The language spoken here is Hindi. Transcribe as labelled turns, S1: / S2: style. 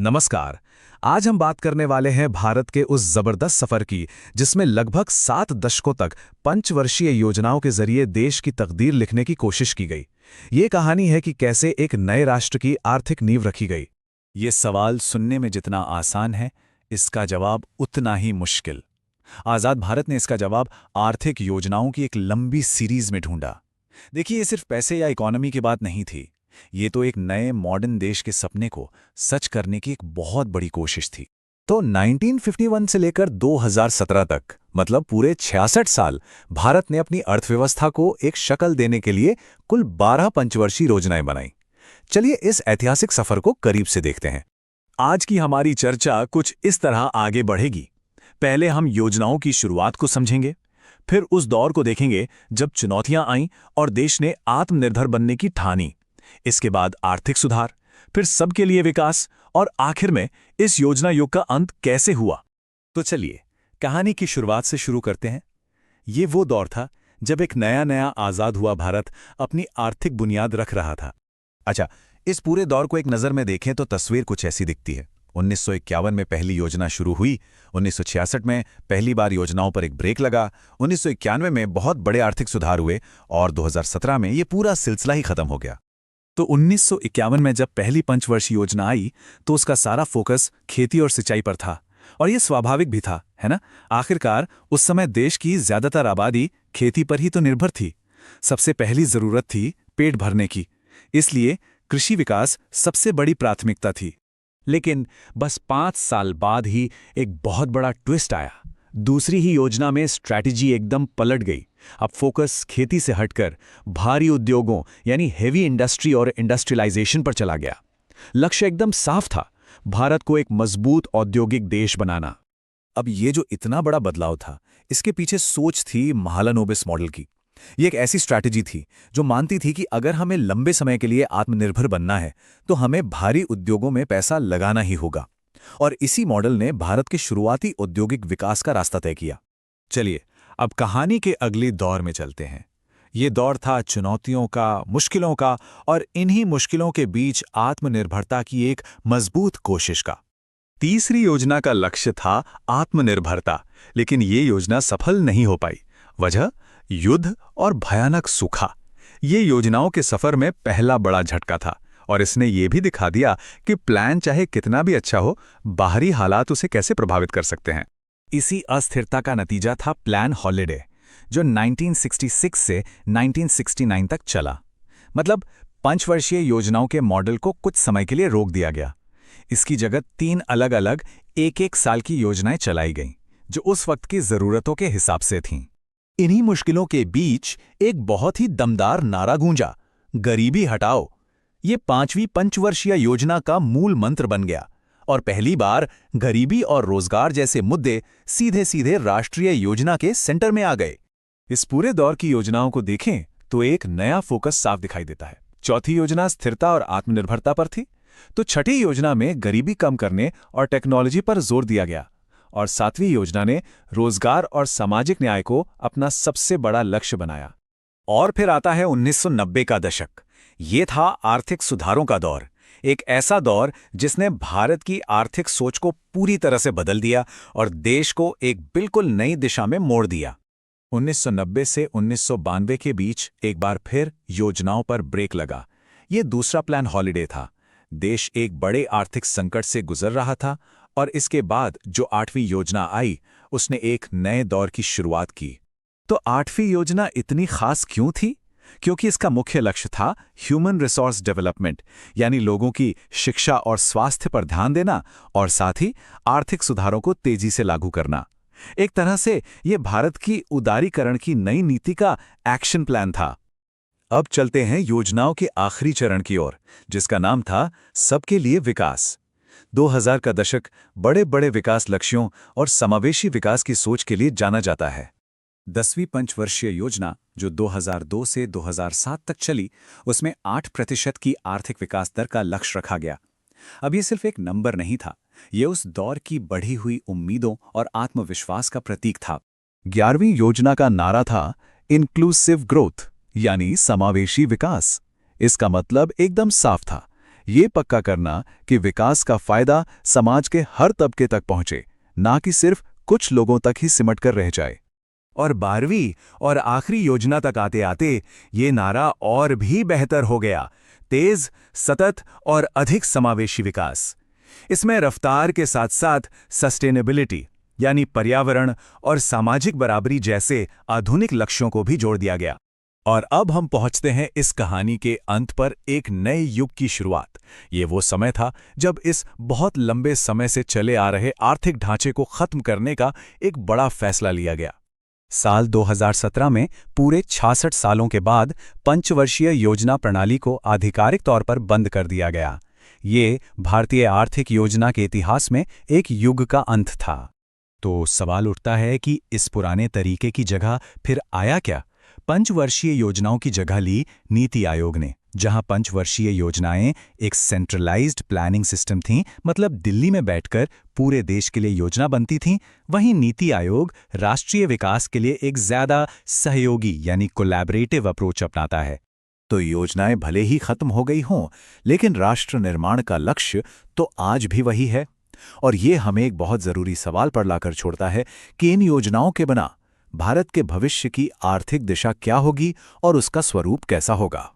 S1: नमस्कार। आज हम बात करने वाले हैं भारत के उस जबरदस्त सफर की जिसमें लगभग 7 दशकों तक पंचवर्षीय योजनाओं के जरिए देश की तकदीर लिखने की कोशिश की गई। ये कहानी है कि कैसे एक नए राष्ट्र की आर्थिक नींव रखी गई।
S2: ये सवाल सुनने में जितना आसान है, इसका जवाब उतना ही मुश्किल। आज़ाद भारत ने इसका जवाब आर्थिक योजनाओं की एक लंबी सीरीज में ढूंढा। देखिए, ये सिर्फ पैसे या इकोनॉमी की बात नहीं थी। ये तो एक नए मॉडर्न देश के सपने को सच करने की एक बहुत बड़ी कोशिश थी। तो 1951 से लेकर 2017 तक, मतलब पूरे 66 साल, भारत ने अपनी अर्थव्यवस्था को एक शक्ल देने के लिए कुल 12 पंचवर्षीय योजनाएं बनाई। चलिए इस ऐतिहासिक सफर को करीब से देखते हैं। आज की हमारी चर्चा कुछ इस तरह आगे बढ़ेगी। पहले हम योजनाओं की शुरुआत को समझेंगे, फिर उस दौर को देखेंगे जब चुनौतियां आईं और देश ने आत्मनिर्भर बनने की ठानी। इसके बाद आर्थिक सुधार, फिर सबके लिए विकास, और आखिर में इस योजना युग का अंत कैसे हुआ। तो चलिए कहानी की शुरुआत से शुरू करते हैं। ये वो दौर था जब एक नया नया आज़ाद हुआ भारत अपनी आर्थिक बुनियाद रख रहा था। अच्छा, इस पूरे दौर को एक नज़र में देखें तो तस्वीर कुछ ऐसी दिखती है। 1951 में पहली योजना शुरू हुई, 1966 में पहली बार योजनाओं पर एक ब्रेक लगा, 1991 में बहुत बड़े आर्थिक सुधार हुए और 2017 में ये पूरा सिलसिला ही खत्म हो गया। तो 1951 में जब पहली पंचवर्षीय योजना आई तो उसका सारा फोकस खेती और सिंचाई पर था, और ये स्वाभाविक भी था, है ना। आखिरकार उस समय देश की ज्यादातर आबादी खेती पर ही तो निर्भर थी। सबसे पहली जरूरत थी पेट भरने की, इसलिए कृषि विकास सबसे बड़ी प्राथमिकता थी। लेकिन बस 5 साल बाद ही एक बहुत बड़ा ट्विस्ट आया। दूसरी ही योजना में स्ट्रैटेजी एकदम पलट गई। अब फोकस खेती से हटकर भारी उद्योगों यानी हेवी इंडस्ट्री और इंडस्ट्रियलाइजेशन पर चला गया। लक्ष्य एकदम साफ था, भारत को एक मजबूत औद्योगिक देश बनाना। अब ये जो इतना बड़ा बदलाव था, इसके पीछे सोच थी महालनोबिस मॉडल की। ये एक ऐसी स्ट्रैटेजी थी जो मानती थी कि अगर हमें लंबे समय के लिए आत्मनिर्भर बनना है तो हमें भारी उद्योगों में पैसा लगाना ही होगा। और इसी मॉडल ने भारत के शुरुआती औद्योगिक विकास का रास्ता तय किया। चलिए अब कहानी के अगले दौर में चलते हैं। ये दौर था चुनौतियों का, मुश्किलों का, और इन्हीं मुश्किलों के बीच आत्मनिर्भरता की एक मजबूत कोशिश का। तीसरी योजना का लक्ष्य था आत्मनिर्भरता, लेकिन ये योजना सफल नहीं हो पाई। वजह युद्ध और भयानक सूखा। ये योजनाओं के सफर में पहला बड़ा झटका था, और इसने ये भी दिखा दिया कि प्लान चाहे कितना भी अच्छा हो, बाहरी हालात उसे कैसे प्रभावित कर सकते हैं। इसी अस्थिरता का नतीजा था प्लान हॉलिडे, जो 1966 से 1969 तक चला। मतलब पंचवर्षीय योजनाओं के मॉडल को कुछ समय के लिए रोक दिया गया। इसकी जगह 3 अलग अलग एक साल की योजनाएं चलाई गईं, जो उस वक्त की जरूरतों के हिसाब से थीं। इन्हीं मुश्किलों के बीच एक बहुत ही दमदार नारा गूंजा, गरीबी हटाओ। ये 5वीं पंचवर्षीय योजना का मूल मंत्र बन गया, और पहली बार गरीबी और रोजगार जैसे मुद्दे सीधे सीधे राष्ट्रीय योजना के सेंटर में आ गए। इस पूरे दौर की योजनाओं को देखें तो एक नया फोकस साफ दिखाई देता है। चौथी योजना स्थिरता और आत्मनिर्भरता पर थी, तो छठी योजना में गरीबी कम करने और टेक्नोलॉजी पर जोर दिया गया, और 7वीं योजना ने रोजगार और सामाजिक न्याय को अपना सबसे बड़ा लक्ष्य बनाया। और फिर आता है 1990 का दशक। ये था आर्थिक सुधारों का दौर, एक ऐसा दौर जिसने भारत की आर्थिक सोच को पूरी तरह से बदल दिया और देश को एक बिल्कुल नई दिशा में मोड़ दिया। 1990 से 1992 के बीच एक बार फिर योजनाओं पर ब्रेक लगा। ये दूसरा प्लान हॉलिडे था। देश एक बड़े आर्थिक संकट से गुजर रहा था, और इसके बाद जो 8वीं योजना आई, उसने एक नए दौर की शुरुआत की। तो 8वीं योजना इतनी खास क्यों थी? क्योंकि इसका मुख्य लक्ष्य था ह्यूमन रिसोर्स डेवलपमेंट, यानी लोगों की शिक्षा और स्वास्थ्य पर ध्यान देना, और साथ ही आर्थिक सुधारों को तेजी से लागू करना। एक तरह से यह भारत की उदारीकरण की नई नीति का एक्शन प्लान था। अब चलते हैं योजनाओं के आखिरी चरण की ओर, जिसका नाम था सबके लिए विकास। 2000 का दशक बड़े बड़े विकास लक्ष्यों और समावेशी विकास की सोच के लिए जाना जाता है। 10वीं पंचवर्षीय योजना, जो 2002 से 2007 तक चली, उसमें 8% की आर्थिक विकास दर का लक्ष्य रखा गया। अब ये सिर्फ एक नंबर नहीं था, ये उस दौर की बढ़ी हुई उम्मीदों और आत्मविश्वास का प्रतीक था। 11वीं योजना का नारा था इंक्लूसिव ग्रोथ, यानी समावेशी विकास। इसका मतलब एकदम साफ था,
S1: ये पक्का करना कि विकास का फायदा समाज के हर तबके तक पहुंचे, ना कि सिर्फ कुछ लोगों तक ही सिमट कर रह जाए।
S2: और 12वीं और आखिरी योजना तक आते आते ये नारा और भी बेहतर हो गया, तेज, सतत और अधिक समावेशी विकास। इसमें रफ्तार के साथ साथ सस्टेनेबिलिटी यानी पर्यावरण और सामाजिक बराबरी जैसे आधुनिक लक्ष्यों को भी जोड़ दिया गया। और अब हम पहुंचते हैं इस कहानी के अंत पर, एक नए युग की शुरुआत। ये वो समय था जब इस बहुत लंबे समय से चले आ रहे आर्थिक ढांचे को खत्म करने का एक बड़ा फैसला लिया गया।
S3: साल 2017 में पूरे 66 सालों के बाद पंचवर्षीय योजना प्रणाली को आधिकारिक तौर पर बंद कर दिया गया। ये भारतीय आर्थिक योजना के इतिहास में एक युग का अंत था। तो सवाल उठता है कि इस पुराने तरीके की जगह फिर आया क्या? पंचवर्षीय योजनाओं की जगह ली नीति आयोग ने। जहां पंचवर्षीय योजनाएं एक सेंट्रलाइज्ड प्लानिंग सिस्टम थीं, मतलब दिल्ली में बैठकर पूरे देश के लिए योजना बनती थीं, वहीं नीति आयोग राष्ट्रीय विकास के लिए एक ज्यादा सहयोगी यानी कोलैबोरेटिव अप्रोच अपनाता है।
S2: तो योजनाएं भले ही खत्म हो गई हों, लेकिन राष्ट्र निर्माण का लक्ष्य तो आज भी वही है। और ये हमें एक बहुत जरूरी सवाल पर लाकर छोड़ता है कि इन योजनाओं के बिना भारत के भविष्य की आर्थिक दिशा क्या होगी और उसका स्वरूप कैसा होगा।